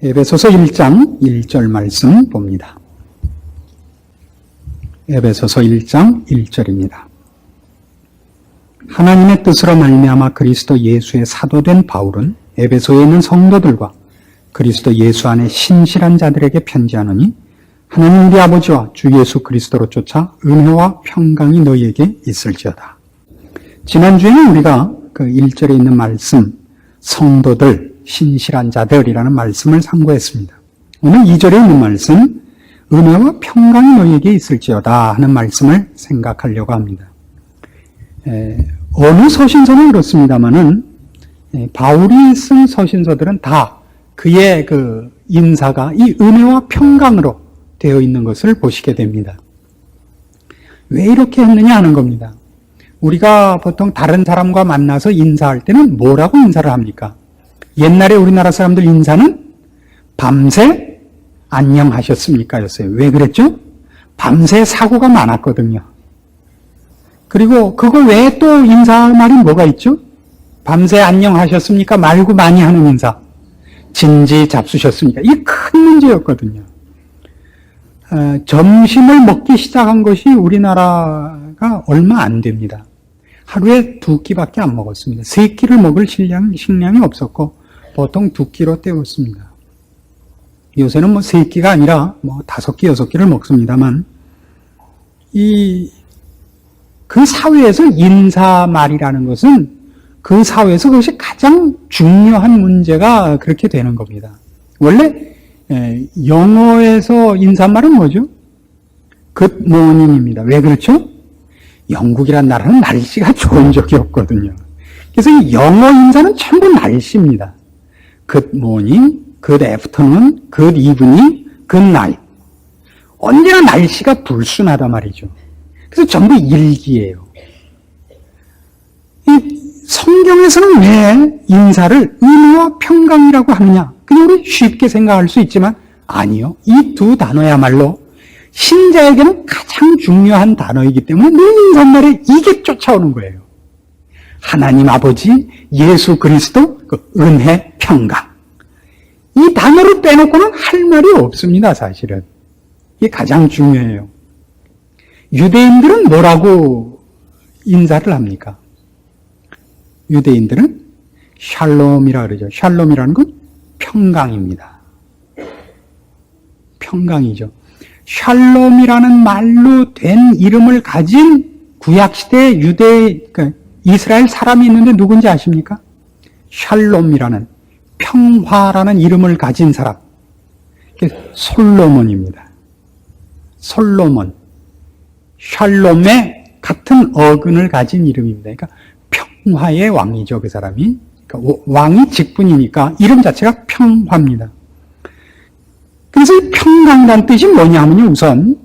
에베소서 1장 1절 말씀 봅니다. 에베소서 1장 1절입니다. 하나님의 뜻으로 말미암아 그리스도 예수의 사도된 바울은 에베소에 있는 성도들과 그리스도 예수 안에 신실한 자들에게 편지하노니 하나님 우리 아버지와 주 예수 그리스도로 쫓아 은혜와 평강이 너희에게 있을지어다. 지난주에는 우리가 그 1절에 있는 말씀, 성도들, 신실한 자들이라는 말씀을 상고했습니다. 오늘 2절에 있는 말씀, 은혜와 평강이 너희에게 있을지어다 하는 말씀을 생각하려고 합니다. 어느 서신서는 그렇습니다만은 바울이 쓴 서신서들은 다 그의 그 인사가 이 은혜와 평강으로 되어 있는 것을 보시게 됩니다. 왜 이렇게 했느냐 하는 겁니다. 우리가 보통 다른 사람과 만나서 인사할 때는 뭐라고 인사를 합니까? 옛날에 우리나라 사람들 인사는 밤새 안녕하셨습니까? 였어요. 왜 그랬죠? 밤새 사고가 많았거든요. 그리고 그거 외에 또 인사할 말이 뭐가 있죠? 밤새 안녕하셨습니까? 말고 많이 하는 인사. 진지 잡수셨습니까? 이게 큰 문제였거든요. 점심을 먹기 시작한 것이 우리나라가 얼마 안 됩니다. 하루에 2끼밖에 안 먹었습니다. 3끼를 먹을 식량이 없었고 보통 2끼로 때웠습니다. 요새는 3끼가 아니라 5끼, 6끼를 먹습니다만 그 사회에서 인사말이라는 것은 그 사회에서 그것이 가장 중요한 문제가 그렇게 되는 겁니다. 원래 영어에서 인사말은 뭐죠? Good morning입니다. 왜 그렇죠? 영국이란 나라는 날씨가 좋은 적이 없거든요. 그래서 이 영어 인사는 전부 날씨입니다. Good morning, good afternoon, good evening, good night. 언제나 날씨가 불순하단 말이죠. 그래서 전부 일기예요. 이 성경에서는 왜 인사를 은혜와 평강이라고 하느냐? 그냥 우리 쉽게 생각할 수 있지만 아니요. 이 두 단어야말로 신자에게는 가장 중요한 단어이기 때문에 늘 인사말에 이게 쫓아오는 거예요. 하나님 아버지, 예수 그리스도, 그 은혜, 평강. 이 단어를 빼놓고는 할 말이 없습니다, 사실은. 이게 가장 중요해요. 유대인들은 뭐라고 인사를 합니까? 유대인들은 샬롬이라 그러죠. 샬롬이라는 건 평강입니다. 평강이죠. 샬롬이라는 말로 된 이름을 가진 구약시대 이스라엘 사람이 있는데 누군지 아십니까? 샬롬이라는 평화라는 이름을 가진 사람. 솔로몬입니다. 솔로몬. 샬롬의 같은 어근을 가진 이름입니다. 그러니까 평화의 왕이죠, 그 사람이. 그러니까 왕이 직분이니까 이름 자체가 평화입니다. 그래서 이 평강이라는 뜻이 뭐냐 하면요, 우선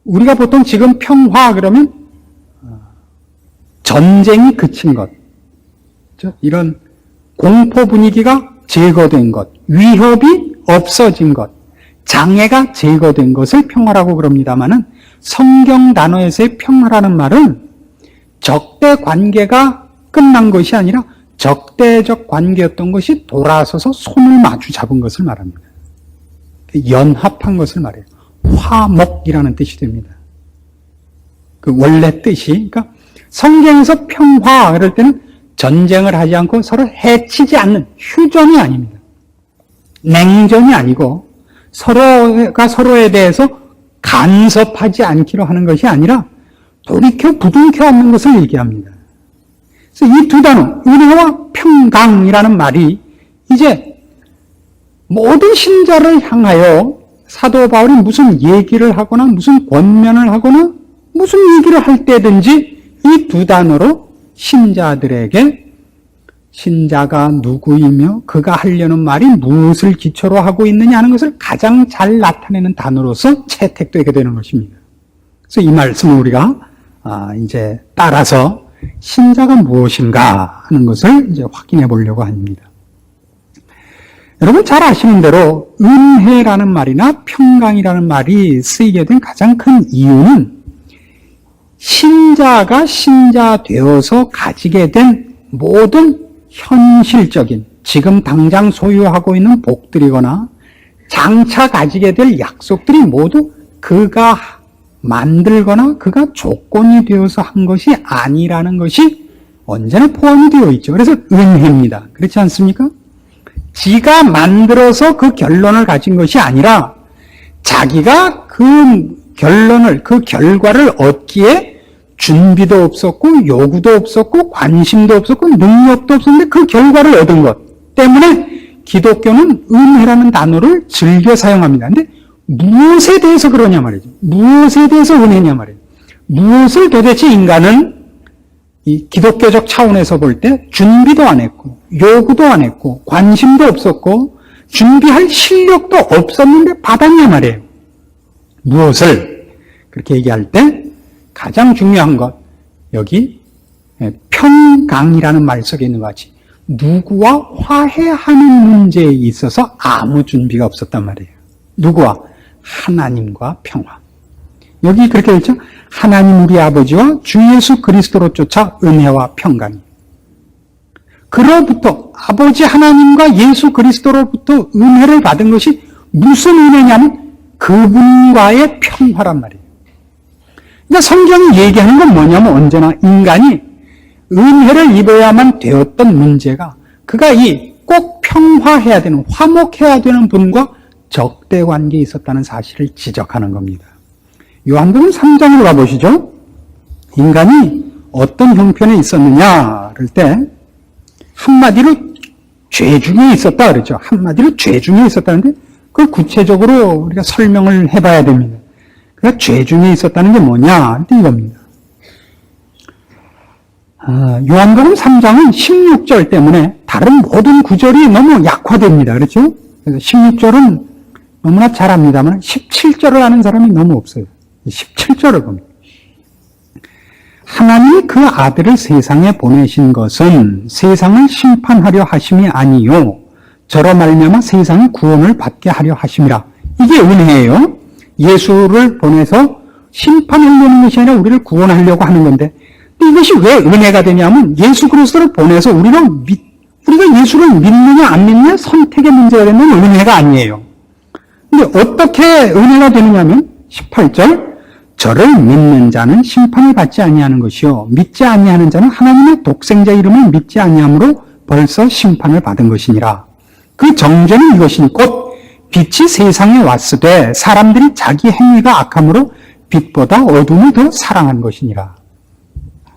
우리가 보통 지금 평화 그러면 전쟁이 그친 것, 이런 공포 분위기가 제거된 것, 위협이 없어진 것, 장애가 제거된 것을 평화라고 그럽니다마는 성경 단어에서의 평화라는 말은 적대 관계가 끝난 것이 아니라 적대적 관계였던 것이 돌아서서 손을 마주 잡은 것을 말합니다. 연합한 것을 말해요. 화목이라는 뜻이 됩니다. 그 원래 뜻이, 그러니까 성경에서 평화 그럴 때는 전쟁을 하지 않고 서로 해치지 않는 휴전이 아닙니다. 냉전이 아니고 서로가 서로에 대해서 간섭하지 않기로 하는 것이 아니라 돌이켜 부둥켜 안는 것을 얘기합니다. 그래서 이 두 단어, 은혜와 평강이라는 말이 이제 모든 신자를 향하여 사도 바울이 무슨 얘기를 하거나 무슨 권면을 하거나 무슨 얘기를 할 때든지 이 두 단어로 신자들에게 신자가 누구이며 그가 하려는 말이 무엇을 기초로 하고 있느냐 하는 것을 가장 잘 나타내는 단어로서 채택되게 되는 것입니다. 그래서 이 말씀을 우리가 이제 따라서 신자가 무엇인가 하는 것을 이제 확인해 보려고 합니다. 여러분 잘 아시는 대로 은혜라는 말이나 평강이라는 말이 쓰이게 된 가장 큰 이유는 신자가 신자 되어서 가지게 된 모든 현실적인 지금 당장 소유하고 있는 복들이거나 장차 가지게 될 약속들이 모두 그가 만들거나 그가 조건이 되어서 한 것이 아니라는 것이 언제나 포함이 되어 있죠. 그래서 은혜입니다. 그렇지 않습니까? 지가 만들어서 그 결론을 가진 것이 아니라 자기가 그 결론을, 그 결과를 얻기에 준비도 없었고 요구도 없었고 관심도 없었고 능력도 없었는데 그 결과를 얻은 것 때문에 기독교는 은혜라는 단어를 즐겨 사용합니다. 근데 무엇에 대해서 그러냐 말이죠. 무엇에 대해서 은혜냐 말이에요. 무엇을 도대체 인간은 이 기독교적 차원에서 볼 때 준비도 안 했고 요구도 안 했고 관심도 없었고 준비할 실력도 없었는데 받았냐 말이에요. 무엇을? 그렇게 얘기할 때 가장 중요한 것, 여기 평강이라는 말 속에 있는 것 같이 누구와 화해하는 문제에 있어서 아무 준비가 없었단 말이에요. 누구와? 하나님과 평화. 여기 그렇게 되어 있죠? 하나님 우리 아버지와 주 예수 그리스도로 쫓아 은혜와 평강이. 그로부터 아버지 하나님과 예수 그리스도로부터 은혜를 받은 것이 무슨 은혜냐면 그분과의 평화란 말이에요. 그러니까 성경이 얘기하는 건 뭐냐면 언제나 인간이 은혜를 입어야만 되었던 문제가 그가 이 꼭 평화해야 되는, 화목해야 되는 분과 적대 관계에 있었다는 사실을 지적하는 겁니다. 요한복음 3장으로 가보시죠. 인간이 어떤 형편에 있었느냐 그럴 때 한마디로 죄 중에 있었다 그러죠. 한마디로 죄 중에 있었다는데 그걸 구체적으로 우리가 설명을 해봐야 됩니다. 그러니까 죄 중에 있었다는 게 뭐냐 이겁니다. 요한복음 3장은 16절 때문에 다른 모든 구절이 너무 약화됩니다. 그렇죠? 그래서 16절은 너무나 잘 압니다만 17절을 아는 사람이 너무 없어요. 17절을 봅니다. 하나님이 그 아들을 세상에 보내신 것은 세상을 심판하려 하심이 아니요 저로 말미암아 세상의 구원을 받게 하려 하심이라. 이게 은혜예요. 예수를 보내서 심판하려는 것이 아니라 우리를 구원하려고 하는 건데 이것이 왜 은혜가 되냐면 예수 그리스도를 보내서 우리가 예수를 믿느냐 안 믿느냐 선택의 문제가 되면 은혜가 아니에요. 근데 어떻게 은혜가 되느냐면 18절 저를 믿는 자는 심판을 받지 아니하는 것이요 믿지 아니하는 자는 하나님의 독생자 이름을 믿지 아니함으로 벌써 심판을 받은 것이니라. 그 정죄는 이것이니 곧 빛이 세상에 왔으되 사람들이 자기 행위가 악함으로 빛보다 어둠을 더 사랑한 것이니라.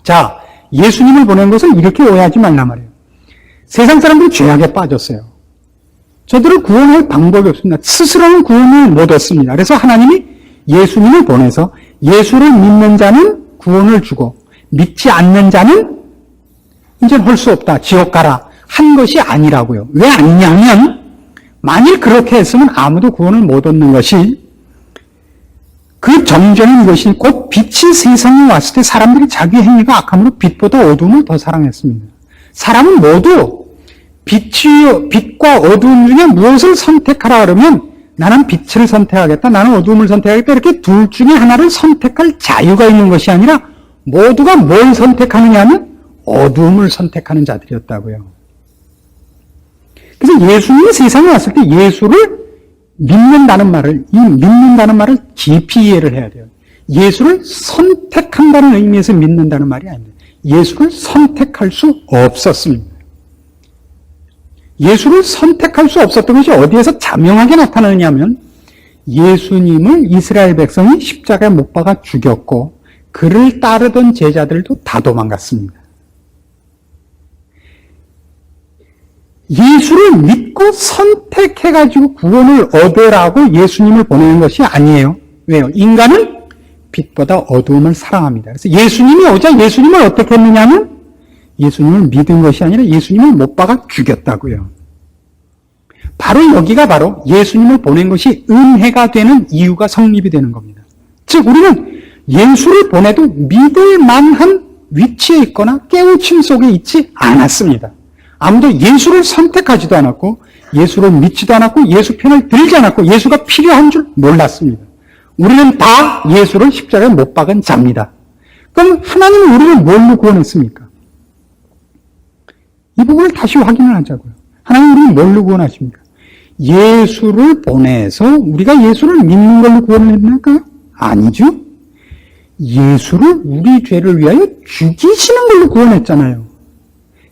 자, 예수님을 보낸 것을 이렇게 오해하지 말란 말이에요. 세상 사람들이 죄악에 빠졌어요. 저들을 구원할 방법이 없습니다. 스스로는 구원을 못 얻습니다. 그래서 하나님이 예수님을 보내서 예수를 믿는 자는 구원을 주고 믿지 않는 자는 이제는 할 수 없다. 지옥 가라. 한 것이 아니라고요. 왜 아니냐면 만일 그렇게 했으면 아무도 구원을 못 얻는 것이 그 정죄는 이것이 곧 빛이 세상에 왔을 때 사람들이 자기 행위가 악함으로 빛보다 어두움을 더 사랑했습니다. 사람은 모두 빛과 어두움 중에 무엇을 선택하라 그러면 나는 빛을 선택하겠다, 나는 어두움을 선택하겠다 이렇게 둘 중에 하나를 선택할 자유가 있는 것이 아니라 모두가 뭘 선택하느냐 하면 어두움을 선택하는 자들이었다고요. 그래서 예수님이 세상에 왔을 때 예수를 믿는다는 말을 깊이 이해를 해야 돼요. 예수를 선택한다는 의미에서 믿는다는 말이 아닙니다. 예수를 선택할 수 없었습니다. 예수를 선택할 수 없었던 것이 어디에서 자명하게 나타나느냐면 예수님을 이스라엘 백성이 십자가에 못 박아 죽였고 그를 따르던 제자들도 다 도망갔습니다. 예수를 믿고 선택해가지고 구원을 얻으라고 예수님을 보내는 것이 아니에요. 왜요? 인간은 빛보다 어두움을 사랑합니다. 그래서 예수님이 오자 예수님을 어떻게 했느냐면 예수님을 믿은 것이 아니라 예수님을 못 박아 죽였다고요. 바로 여기가 바로 예수님을 보낸 것이 은혜가 되는 이유가 성립이 되는 겁니다. 즉 우리는 예수를 보내도 믿을 만한 위치에 있거나 깨우침 속에 있지 않았습니다. 아무도 예수를 선택하지도 않았고 예수를 믿지도 않았고 예수 편을 들지 않았고 예수가 필요한 줄 몰랐습니다. 우리는 다 예수를 십자가에 못 박은 자입니다. 그럼 하나님은 우리를 뭘로 구원했습니까? 이 부분을 다시 확인을 하자고요. 하나님 우리를 뭘로 구원하십니까? 예수를 보내서 우리가 예수를 믿는 걸로 구원을 했나요? 아니죠. 예수를 우리 죄를 위하여 죽이시는 걸로 구원했잖아요.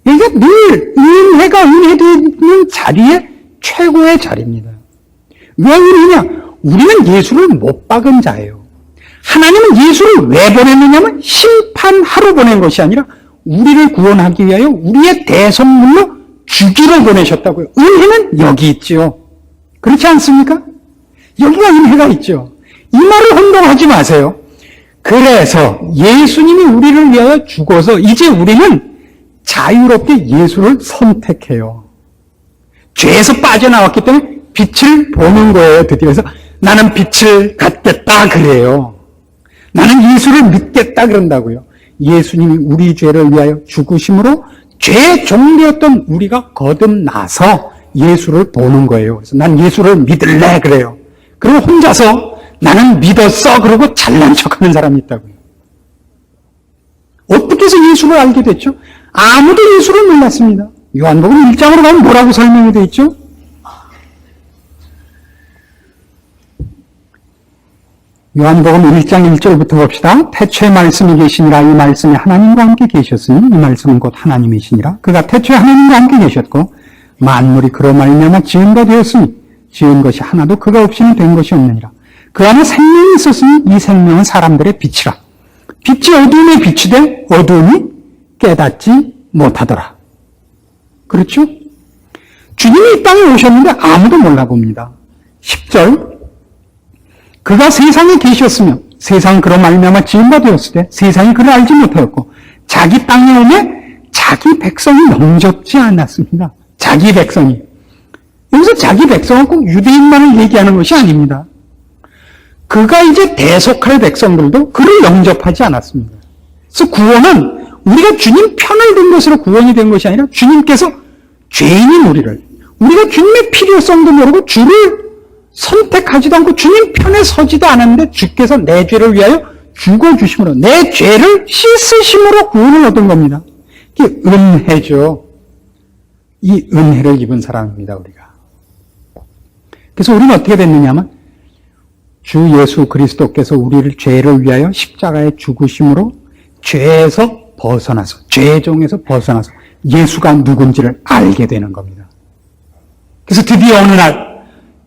그러니까 늘 은혜가 은혜되는 자리에 최고의 자리입니다. 왜 그러냐? 우리는 예수를 못 박은 자예요. 하나님은 예수를 왜 보냈느냐면 심판하러 보낸 것이 아니라 우리를 구원하기 위하여 우리의 대성물로 죽이러 보내셨다고요. 은혜는 여기 있죠. 그렇지 않습니까? 여기가 은혜가 있죠. 이 말을 혼동하지 마세요. 그래서 예수님이 우리를 위하여 죽어서 이제 우리는 자유롭게 예수를 선택해요. 죄에서 빠져나왔기 때문에 빛을 보는 거예요. 드디어. 그래서 나는 빛을 갖겠다 그래요. 나는 예수를 믿겠다 그런다고요. 예수님이 우리 죄를 위하여 죽으심으로 죄 종되었던 우리가 거듭나서 예수를 보는 거예요. 그래서 난 예수를 믿을래 그래요. 그리고 혼자서 나는 믿었어 그러고 잘난 척하는 사람이 있다고요. 어떻게 해서 예수를 알게 됐죠? 아무도 예수를 몰랐습니다. 요한복음 1장으로 가면 뭐라고 설명이 되어 있죠? 요한복음 1장 1절부터 봅시다. 태초에 말씀이 계시니라. 이 말씀이 하나님과 함께 계셨으니 이 말씀은 곧 하나님이시니라. 그가 태초에 하나님과 함께 계셨고 만물이 그로 말미암아 지은 바 되었으니 지은 것이 하나도 그가 없이는 된 것이 없느니라. 그 안에 생명이 있었으니 이 생명은 사람들의 빛이라. 빛이 어두움에 비추되 어두움이 깨닫지 못하더라. 그렇죠? 주님이 이 땅에 오셨는데 아무도 몰라봅니다. 10절 그가 세상에 계셨으며 세상은 그로 말미암아 지은 바 되었을 때 세상이 그를 알지 못하였고 자기 땅에 오매 자기 백성이 영접지 않았습니다. 자기 백성이. 여기서 자기 백성은 꼭 유대인만을 얘기하는 것이 아닙니다. 그가 이제 대속할 백성들도 그를 영접하지 않았습니다. 그래서 구원은 우리가 주님 편을 든 것으로 구원이 된 것이 아니라 주님께서 죄인인 우리가 주님의 필요성도 모르고 주를 선택하지도 않고 주님 편에 서지도 않았는데 주께서 내 죄를 위하여 죽어주심으로 내 죄를 씻으심으로 구원을 얻은 겁니다. 이게 은혜죠. 이 은혜를 입은 사람입니다. 우리가. 그래서 우리는 어떻게 됐느냐면 주 예수 그리스도께서 우리를 죄를 위하여 십자가에 죽으심으로 죄에서 벗어나서 죄종에서 벗어나서 예수가 누군지를 알게 되는 겁니다. 그래서 드디어 어느 날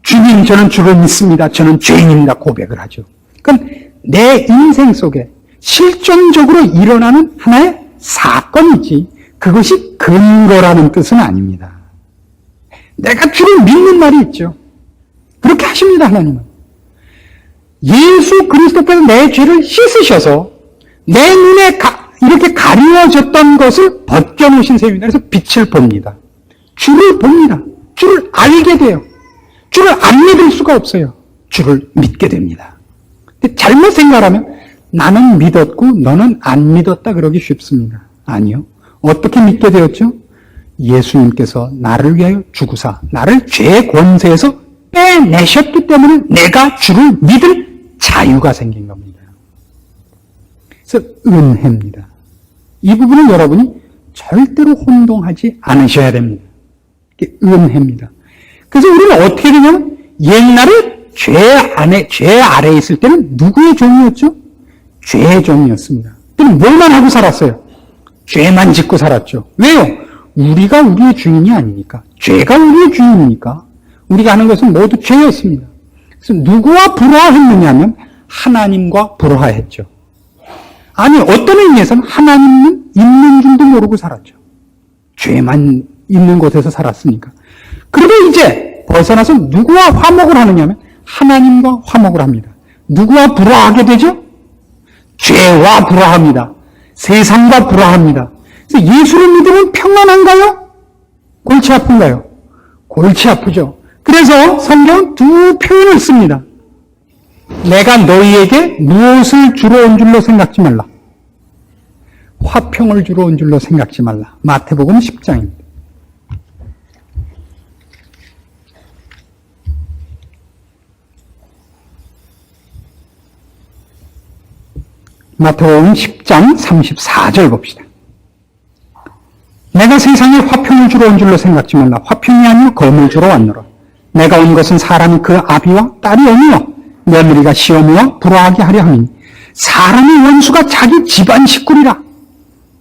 주님 저는 주를 믿습니다. 저는 죄인입니다. 고백을 하죠. 그럼 내 인생 속에 실존적으로 일어나는 하나의 사건이지 그것이 근거라는 뜻은 아닙니다. 내가 주를 믿는 말이 있죠. 그렇게 하십니다. 하나님은. 예수 그리스도께서 내 죄를 씻으셔서 내 눈에 이렇게 가려졌던 것을 벗겨놓으신 셈입니다. 그래서 빛을 봅니다. 주를 봅니다. 주를 알게 돼요. 주를 안 믿을 수가 없어요. 주를 믿게 됩니다. 근데 잘못 생각하면 나는 믿었고 너는 안 믿었다 그러기 쉽습니다. 아니요. 어떻게 믿게 되었죠? 예수님께서 나를 위하여 죽으사 나를 죄의 권세에서 빼내셨기 때문에 내가 주를 믿을 자유가 생긴 겁니다. 그래서 은혜입니다. 이 부분을 여러분이 절대로 혼동하지 않으셔야 됩니다. 이게 은혜입니다. 그래서 우리는 어떻게 되냐면 옛날에 죄 아래에 있을 때는 누구의 종이었죠? 죄의 종이었습니다. 그럼 뭘만 하고 살았어요? 죄만 짓고 살았죠. 왜요? 우리가 우리의 주인이 아니니까. 죄가 우리의 주인이니까. 우리가 하는 것은 모두 죄였습니다. 그래서 누구와 불화했느냐면 하나님과 불화했죠. 아니 어떤 의미에서는 하나님은 있는 줄도 모르고 살았죠. 죄만 있는 곳에서 살았으니까. 그러다 이제 벗어나서 누구와 화목을 하느냐면 하나님과 화목을 합니다. 누구와 불화하게 되죠? 죄와 불화합니다. 세상과 불화합니다. 그래서 예수를 믿으면 평안한가요? 골치 아픈가요? 골치 아프죠. 그래서 성경은 두 표현을 씁니다. 내가 너희에게 무엇을 주러 온 줄로 생각지 말라. 화평을 주러 온 줄로 생각지 말라. 마태복음 10장입니다. 마태복음 10장 34절 봅시다. 내가 세상에 화평을 주러 온 줄로 생각지 말라. 화평이 아니요 검을 주러 왔노라. 내가 온 것은 사람이 그 아비와 딸이 오니와 며느리가 시어머니와 불화하게 하려 함이니 사람의 원수가 자기 집안 식구리라.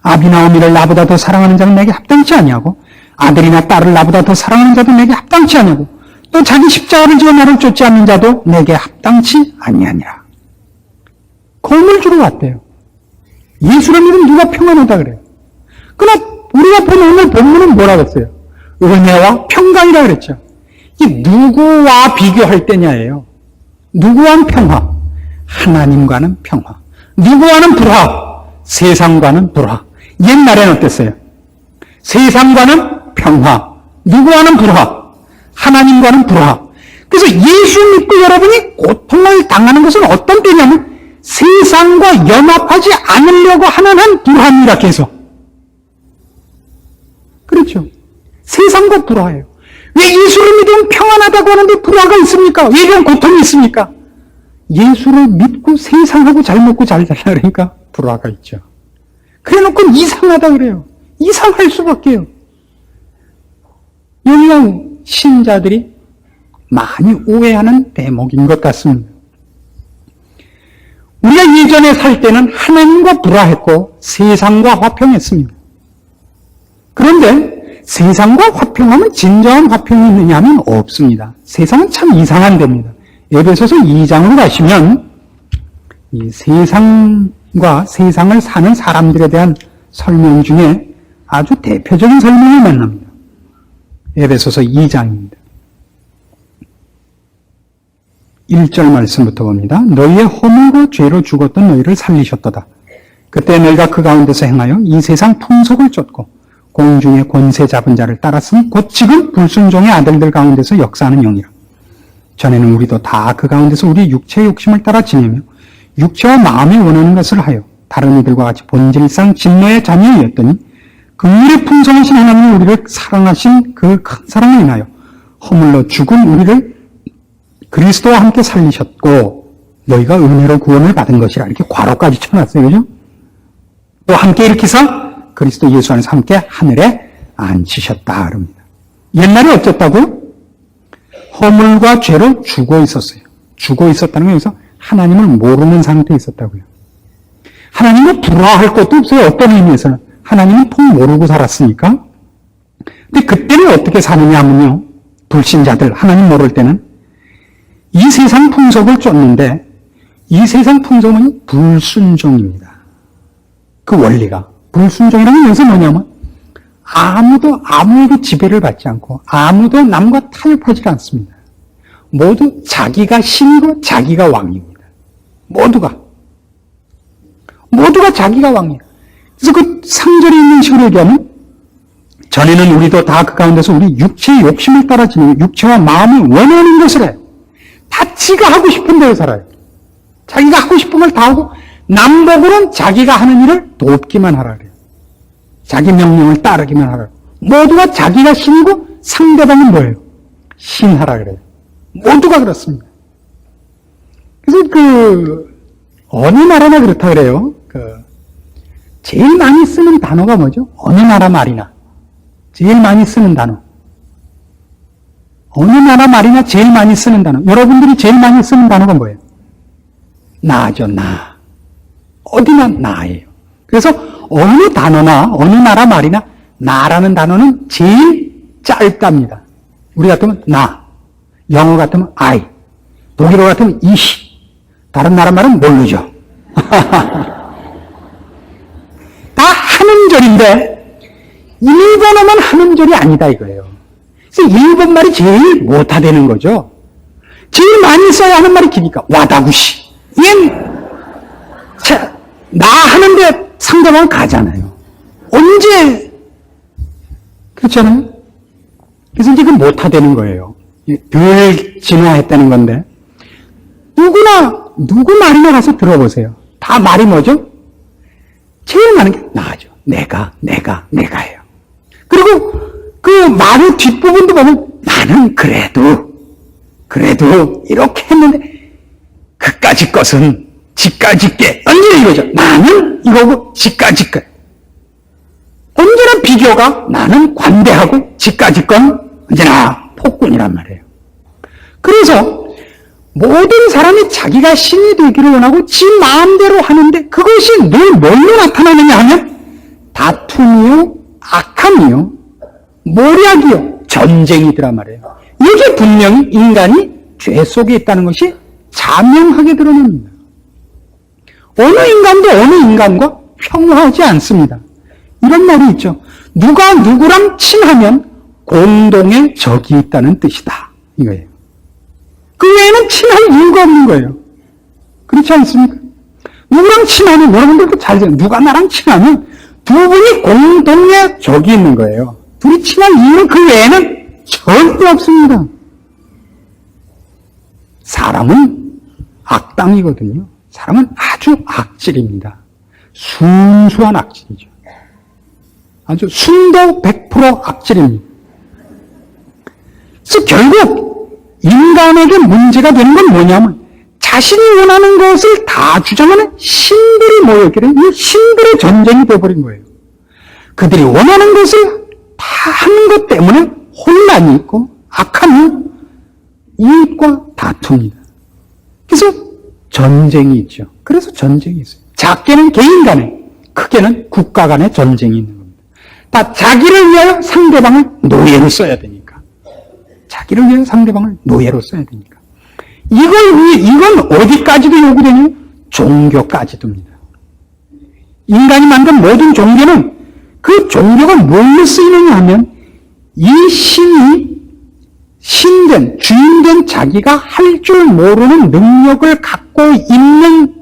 아비나 어미를 나보다 더 사랑하는 자는 내게 합당치 아니하고 아들이나 딸을 나보다 더 사랑하는 자도 내게 합당치 아니하고 또 자기 십자가를 지어 나를 쫓지 않는 자도 내게 합당치 아니하니라. 검을 주러 왔대요. 예수를 믿으면 누가 평안하다 그래요. 그러나 우리가 본 오늘 본문은 뭐라고 했어요? 은혜와 평강이라 그랬죠. 이게 누구와 비교할 때냐예요. 누구와는 평화? 하나님과는 평화. 누구와는 불화? 세상과는 불화. 옛날에는 어땠어요? 세상과는 평화. 누구와는 불화? 하나님과는 불화. 그래서 예수 믿고 여러분이 고통을 당하는 것은 어떤 때냐면 세상과 연합하지 않으려고 하는 한 불화입니다. 계속. 그렇죠. 세상과 불화예요. 왜 예수를 믿으면 평안하다고 하는데 불화가 있습니까? 왜 이런 고통이 있습니까? 예수를 믿고 세상하고 잘 먹고 잘 살라 그러니까 불화가 있죠. 그래놓고 이상하다 그래요. 이상할 수밖에요. 여기가 신자들이 많이 오해하는 대목인 것 같습니다. 우리가 예전에 살 때는 하나님과 불화했고 세상과 화평했습니다. 그런데 세상과 화평하면 진정한 화평이 있느냐 하면 없습니다. 세상은 참 이상한 데입니다. 에베소서 2장으로 가시면 이 세상과 세상을 사는 사람들에 대한 설명 중에 아주 대표적인 설명을 만납니다. 에베소서 2장입니다. 1절 말씀부터 봅니다. 너희의 허물과 죄로 죽었던 너희를 살리셨도다. 그때 너희가 그 가운데서 행하여 이 세상 풍속을 쫓고 공중의 권세 잡은 자를 따랐으니 곧 지금 불순종의 아들들 가운데서 역사하는 영이라. 전에는 우리도 다 그 가운데서 우리 육체의 욕심을 따라 지내며 육체와 마음에 원하는 것을 하여 다른 이들과 같이 본질상 진노의 자녀이었더니 긍휼의 풍성하신 하나님이 우리를 사랑하신 그 큰 사랑을 인하여 허물로 죽은 우리를 그리스도와 함께 살리셨고 너희가 은혜로 구원을 받은 것이라 이렇게 괄호까지 쳐놨어요. 그죠? 또 함께 일으키사 그리스도 예수 안에서 함께 하늘에 앉히셨다 그럽니다. 옛날에 어쨌다고요? 허물과 죄로 죽어 있었어요. 죽어 있었다는 건 여기서 하나님을 모르는 상태에 있었다고요. 하나님을 불화할 것도 없어요. 어떤 의미에서는. 하나님은 통 모르고 살았으니까. 근데 그때는 어떻게 사느냐 하면요. 불신자들, 하나님 모를 때는 이 세상 풍속을 쫓는데 이 세상 풍속은 불순종입니다. 그 원리가. 불순종이라는 건 여기서 뭐냐면 아무도 아무에게 지배를 받지 않고 아무도 남과 타협하지 않습니다. 모두 자기가 신이고 자기가 왕입니다. 모두가 자기가 왕이에요. 그래서 그 상절에 있는 식으로 얘기하면 전에는 우리도 다 그 가운데서 우리 육체의 욕심을 따라 지내고 육체와 마음이 원하는 것을 해요. 다 지가 하고 싶은 대로 살아요. 자기가 하고 싶은 걸 다 하고 남보고는 자기가 하는 일을 돕기만 하라 그래요. 자기 명령을 따르기만 하라. 모두가 자기가 신이고 상대방은 뭐예요? 신하라 그래요. 모두가 그렇습니다. 그래서 어느 나라나 그렇다 그래요. 제일 많이 쓰는 단어가 뭐죠? 어느 나라 말이나. 제일 많이 쓰는 단어. 어느 나라 말이나 제일 많이 쓰는 단어. 여러분들이 제일 많이 쓰는 단어가 뭐예요? 나죠, 나. 어디나 나예요. 그래서 어느 단어나 어느 나라 말이나 나라는 단어는 제일 짧답니다. 우리 같으면 나, 영어 같으면 I, 독일어 같으면 ich, 다른 나라 말은 모르죠. 다 한음절인데 일본어만 한음절이 아니다 이거예요. 그래서 일본 말이 제일 못하다는 거죠. 제일 많이 써야 하는 말이 기니까 와다구시. 나 하는데 상대방은 가잖아요. 언제 그렇잖아요. 그래서 이제 그 못하다는 거예요. 덜 진화했다는 건데 누구 말이나 가서 들어보세요. 다 말이 뭐죠? 제일 많은 게 나죠. 내가예요. 그리고 그 말의 뒷부분도 보면 나는 그래도 이렇게 했는데 그까짓 것은 지까짓 게 언제 이거죠. 나는 이거고 지까짓 것. 언제나 비교가 나는 관대하고 지까지건 언제나 폭군이란 말이에요. 그래서 모든 사람이 자기가 신이 되기를 원하고 지 마음대로 하는데 그것이 늘 뭘로 나타나느냐 하면 다툼이요, 악함이요, 모략이요, 전쟁이더란 말이에요. 이게 분명히 인간이 죄 속에 있다는 것이 자명하게 드러납니다. 어느 인간도 어느 인간과 평화하지 않습니다. 이런 말이 있죠. 누가 누구랑 친하면 공동의 적이 있다는 뜻이다. 이거예요. 그 외에는 친할 이유가 없는 거예요. 그렇지 않습니까? 누구랑 친하면, 여러분들도 잘 생각해요. 누가 나랑 친하면 두 분이 공동의 적이 있는 거예요. 둘이 친한 이유는 그 외에는 절대 없습니다. 사람은 악당이거든요. 사람은 아주 악질입니다. 순수한 악질이죠. 아주 순도 100% 악질입니다. 그래서 결국 인간에게 문제가 되는 건 뭐냐면 자신이 원하는 것을 다 주장하는 신들이 모여있기를 이 신들의 전쟁이 되어버린 거예요. 그들이 원하는 것을 다 하는 것 때문에 혼란이 있고 악함이 이웃과 다툽니다. 그래서 전쟁이 있죠. 그래서 전쟁이 있어요. 작게는 개인 간에, 크게는 국가 간에 전쟁이 있는 겁니다. 다 자기를 위하여 상대방을 노예로 써야 되니까. 자기를 위하여 상대방을 노예로 써야 되니까. 이건 어디까지도 요구되냐면 종교까지도입니다. 인간이 만든 모든 종교는 그 종교가 뭘로 쓰이느냐 하면 이 신이 신된, 주인된 자기가 할 줄 모르는 능력을 갖고 있는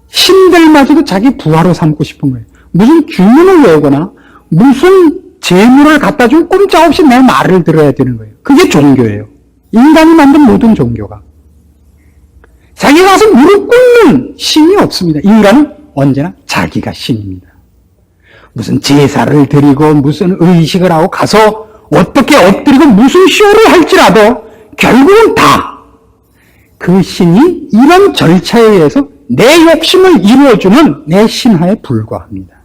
신들마저도 자기 부하로 삼고 싶은 거예요. 무슨 주문을 외우거나 무슨 재물을 갖다 주면 꼼짝없이 내 말을 들어야 되는 거예요. 그게 종교예요. 인간이 만든 모든 종교가. 자기가 가서 무릎 꿇는 신이 없습니다. 인간은 언제나 자기가 신입니다. 무슨 제사를 드리고 무슨 의식을 하고 가서 어떻게 엎드리고 무슨 쇼를 할지라도 결국은 다 그 신이 이런 절차에 의해서 내 욕심을 이루어주는 내 신하에 불과합니다.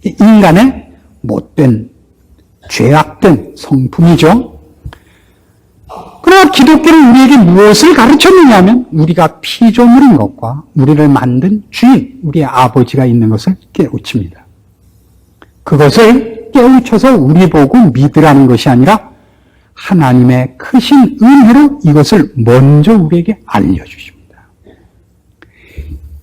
인간의 못된, 죄악된 성품이죠. 그러나 기독교는 우리에게 무엇을 가르쳤느냐 하면 우리가 피조물인 것과 우리를 만든 주인, 우리의 아버지가 있는 것을 깨우칩니다. 그것을 깨우쳐서 우리 보고 믿으라는 것이 아니라 하나님의 크신 은혜로 이것을 먼저 우리에게 알려주십니다.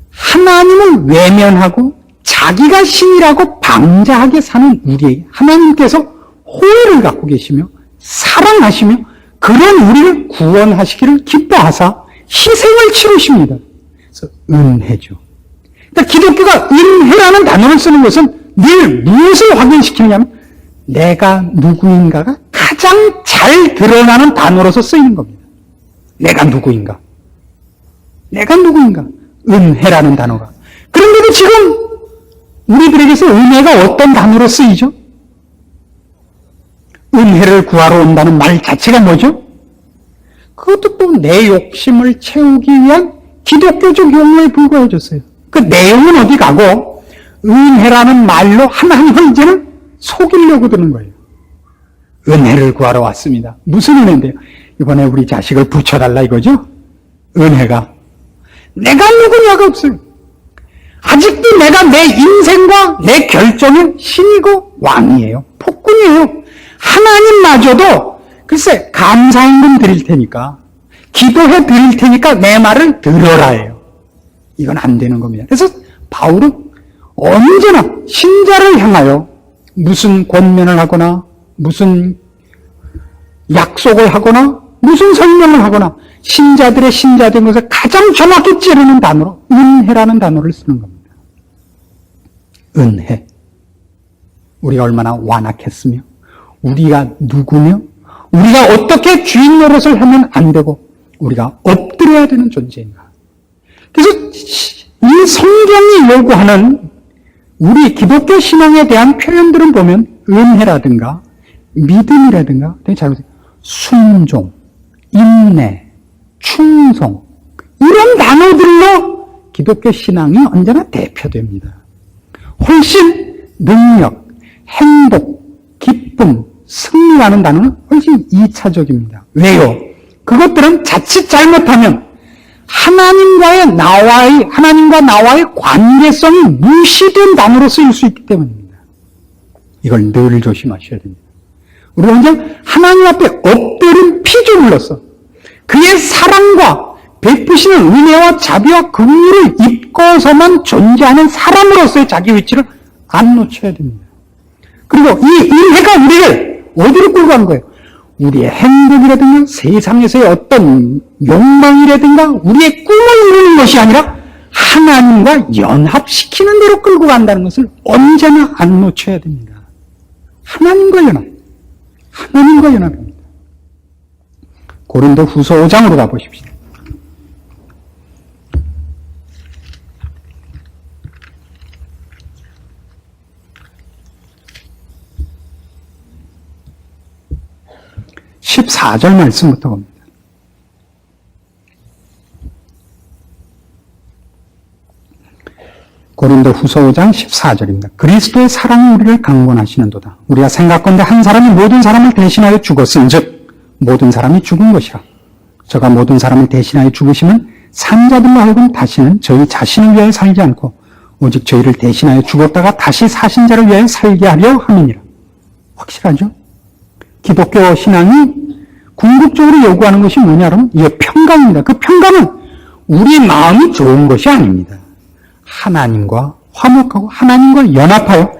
하나님을 외면하고 자기가 신이라고 방자하게 사는 우리에게 하나님께서 호의를 갖고 계시며 사랑하시며 그런 우리를 구원하시기를 기뻐하사 희생을 치르십니다. 그래서 은혜죠. 그러니까 기독교가 은혜라는 단어를 쓰는 것은 늘 무엇을 확인시키느냐면 내가 누구인가가 가장 잘 드러나는 단어로서 쓰이는 겁니다. 내가 누구인가? 내가 누구인가? 은혜라는 단어가. 그런데도 지금 우리들에게서 은혜가 어떤 단어로 쓰이죠? 은혜를 구하러 온다는 말 자체가 뭐죠? 그것도 또 내 욕심을 채우기 위한 기독교적 용어에 불과해졌어요. 그 내용은 어디 가고 은혜라는 말로 하나님을 이제는 속이려고 드는 거예요. 은혜를 구하러 왔습니다. 무슨 은혜인데요? 이번에 우리 자식을 붙여달라 이거죠? 은혜가. 내가 누구냐가 없어요. 아직도 내가 내 인생과 내 결정은 신이고 왕이에요. 폭군이에요. 하나님마저도 글쎄 감사임금 드릴 테니까 기도해 드릴 테니까 내 말을 들어라 해요. 이건 안 되는 겁니다. 그래서 바울은 언제나 신자를 향하여 무슨 권면을 하거나 무슨 약속을 하거나 무슨 설명을 하거나 신자들의 신자된 것을 가장 정확히 찌르는 단어로 은혜라는 단어를 쓰는 겁니다. 은혜. 우리가 얼마나 완악했으며 우리가 누구며 우리가 어떻게 주인 노릇을 하면 안 되고 우리가 엎드려야 되는 존재인가. 그래서 이 성경이 요구하는 우리 기독교 신앙에 대한 표현들은 보면 은혜라든가 믿음이라든가 되게 잘 보세요. 순종, 인내, 충성 이런 단어들로 기독교 신앙이 언제나 대표됩니다. 훨씬 능력, 행복, 기쁨, 승리라는 단어는 훨씬 2차적입니다. 왜요? 그것들은 자칫 잘못하면 하나님과 나와의 관계성이 무시된 단어로 쓰일 수 있기 때문입니다. 이걸 늘 조심하셔야 됩니다. 우리가 먼저 하나님 앞에 엎드린 피조물로서 그의 사랑과 베푸시는 은혜와 자비와 긍휼을 입고서만 존재하는 사람으로서의 자기 위치를 안 놓쳐야 됩니다. 그리고 이 은혜가 우리를 어디로 끌고 간 거예요? 우리의 행복이라든가 세상에서의 어떤 욕망이라든가 우리의 꿈을 이루는 것이 아니라 하나님과 연합시키는 대로 끌고 간다는 것을 언제나 안 놓쳐야 됩니다. 하나님과 연합입니다. 고린도 후서 5장으로 가보십시오. (14절) 말씀부터 봅니다. 고린도 후서 5장 14절입니다. 그리스도의 사랑이 우리를 강권하시는도다. 우리가 생각건대 한 사람이 모든 사람을 대신하여 죽었은즉 모든 사람이 죽은 것이라. 저가 모든 사람을 대신하여 죽으시면 산자들로 하여금 다시는 저희 자신을 위하여 살지 않고 오직 저희를 대신하여 죽었다가 다시 사신 자를 위하여 살게 하려 함이니라. 확실하죠? 기독교 신앙이 궁극적으로 요구하는 것이 뭐냐면 이게 평강입니다. 그 평강은 우리 마음이 좋은 것이 아닙니다. 하나님과 화목하고 하나님과 연합하여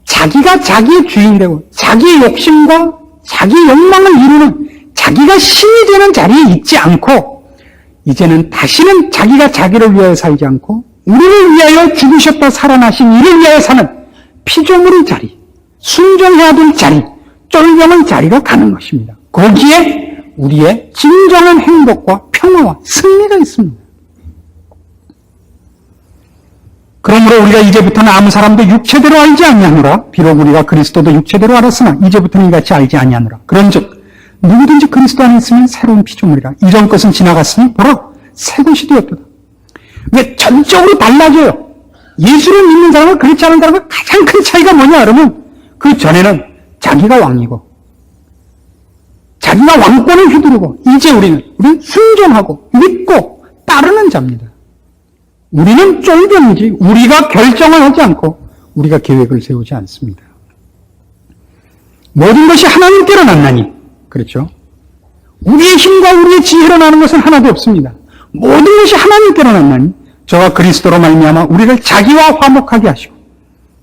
자기가 자기의 주인이 되고 자기의 욕심과 자기의 욕망을 이루는 자기가 신이 되는 자리에 있지 않고 이제는 다시는 자기가 자기를 위하여 살지 않고 우리를 위하여 죽으셨다 살아나신 이를 위하여 사는 피조물의 자리, 순종해야 될 자리, 쫄병의 자리로 가는 것입니다. 거기에 우리의 진정한 행복과 평화와 승리가 있습니다. 그러므로 우리가 이제부터는 아무 사람도 육체대로 알지 아니하노라. 비록 우리가 그리스도도 육체대로 알았으나 이제부터는 이같이 알지 아니하노라. 그런즉 누구든지 그리스도 안에 있으면 새로운 피조물이라. 이전 것은 지나갔으니 보라 새 것이 되었도다. 왜 전적으로 달라져요? 예수를 믿는 사람과 그렇지 않은 사람과 가장 큰 차이가 뭐냐 그러면 그 전에는 자기가 왕이고 자기가 왕권을 휘두르고 이제 우리는 순종하고 믿고 따르는 자입니다. 우리는 쫄병이지 우리가 결정을 하지 않고 우리가 계획을 세우지 않습니다. 모든 것이 하나님께로 났나니 그렇죠? 우리의 힘과 우리의 지혜로 나는 것은 하나도 없습니다. 모든 것이 하나님께로 났나니 저와 그리스도로 말미암아 우리를 자기와 화목하게 하시고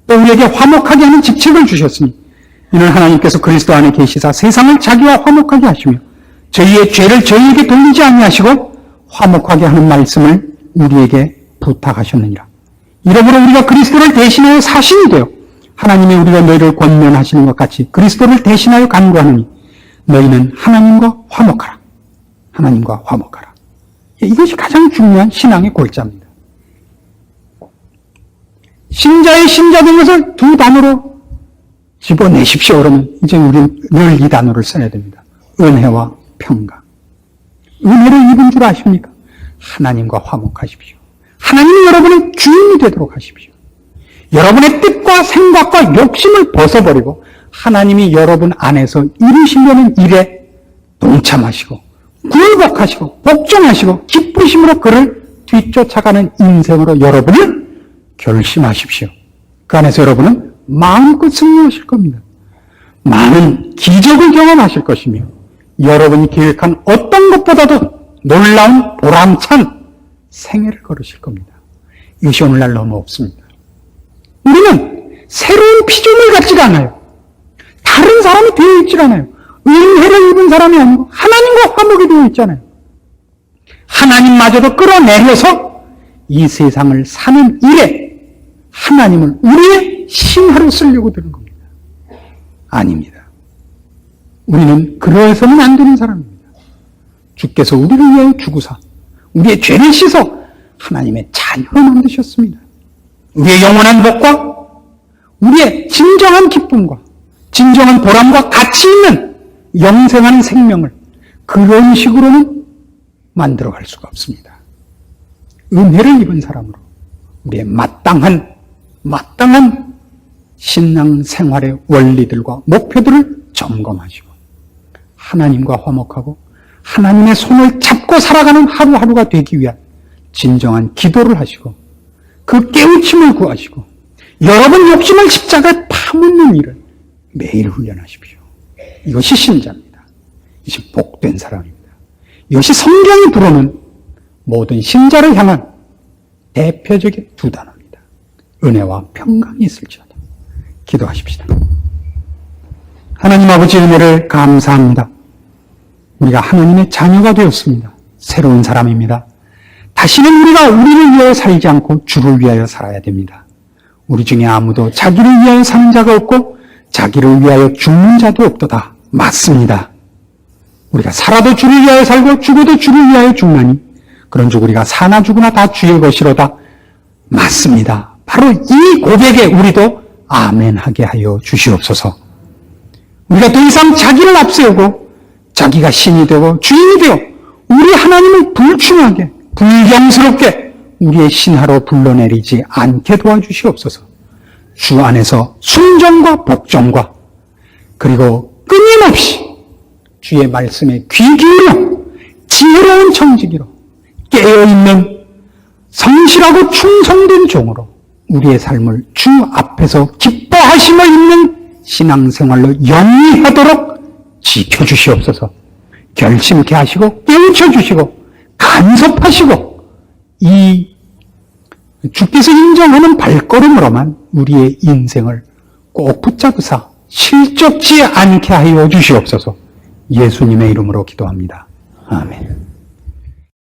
또 우리에게 화목하게 하는 직책을 주셨으니 이는 하나님께서 그리스도 안에 계시사 세상을 자기와 화목하게 하시며 저희의 죄를 저희에게 돌리지 아니하시고 화목하게 하는 말씀을 우리에게 부탁하셨느니라. 이러므로 우리가 그리스도를 대신하여 사신이 되어 하나님이 우리가 너희를 권면하시는 것 같이 그리스도를 대신하여 간구하느니 너희는 하나님과 화목하라. 하나님과 화목하라. 이것이 가장 중요한 신앙의 골자입니다. 신자의 신자된 것을 두 단어로 집어내십시오. 그러면 이제 우리는 늘 이 단어를 써야 됩니다. 은혜와 평강. 은혜를 입은 줄 아십니까? 하나님과 화목하십시오. 하나님이 여러분의 주인이 되도록 하십시오. 여러분의 뜻과 생각과 욕심을 벗어버리고 하나님이 여러분 안에서 이루시려는 일에 동참하시고 굴복하시고 복종하시고 기쁘심으로 그를 뒤쫓아가는 인생으로 여러분을 결심하십시오. 그 안에서 여러분은 마음껏 승리하실 겁니다. 많은 기적을 경험하실 것이며 여러분이 계획한 어떤 것보다도 놀라운 보람찬 생애를 걸으실 겁니다. 이것이 오늘날 너무 없습니다. 우리는 새로운 피조물 같지가 않아요. 다른 사람이 되어 있질 않아요. 은혜를 입은 사람이 아니고 하나님과 화목이 되어 있잖아요. 하나님마저도 끌어내려서 이 세상을 사는 일에 하나님을 우리의 신하로 쓰려고 드는 겁니다. 아닙니다. 우리는 그러해서는 안 되는 사람입니다. 주께서 우리를 위하여 죽으사 우리의 죄를 씻어 하나님의 자녀로 만드셨습니다. 우리의 영원한 복과 우리의 진정한 기쁨과 진정한 보람과 가치 있는 영생하는 생명을 그런 식으로는 만들어갈 수가 없습니다. 은혜를 입은 사람으로 우리의 마땅한 신앙생활의 원리들과 목표들을 점검하시고 하나님과 화목하고 하나님의 손을 잡고 살아가는 하루하루가 되기 위한 진정한 기도를 하시고 그 깨우침을 구하시고 여러분 욕심을 십자가에 파묻는 일을 매일 훈련하십시오. 이것이 신자입니다. 이것이 복된 사람입니다. 이것이 성경이 부르는 모든 신자를 향한 대표적인 두 단어입니다. 은혜와 평강이 있을지어다. 기도하십시다. 하나님 아버지 은혜를 감사합니다. 우리가 하나님의 자녀가 되었습니다. 새로운 사람입니다. 다시는 우리가 우리를 위하여 살지 않고 주를 위하여 살아야 됩니다. 우리 중에 아무도 자기를 위하여 사는 자가 없고 자기를 위하여 죽는 자도 없도다. 맞습니다. 우리가 살아도 주를 위하여 살고 죽어도 주를 위하여 죽나니 그런즉 우리가 사나 죽으나 다 주의 것이로다. 맞습니다. 바로 이 고백에 우리도 아멘하게 하여 주시옵소서. 우리가 더 이상 자기를 앞세우고 자기가 신이 되고 주인이 되어 우리 하나님을 불충하게 불경스럽게 우리의 신하로 불러내리지 않게 도와주시옵소서. 주 안에서 순종과 복종과 그리고 끊임없이 주의 말씀에 귀 기울여 지혜로운 청지기로 깨어있는 성실하고 충성된 종으로 우리의 삶을 주 앞에서 기뻐하심을 입는 신앙생활로 영위하도록 지켜주시옵소서. 결심케 하시고 깨우쳐주시고 간섭하시고 이 주께서 인정하는 발걸음으로만 우리의 인생을 꼭 붙잡으사 실족지 않게 하여 주시옵소서. 예수님의 이름으로 기도합니다. 아멘.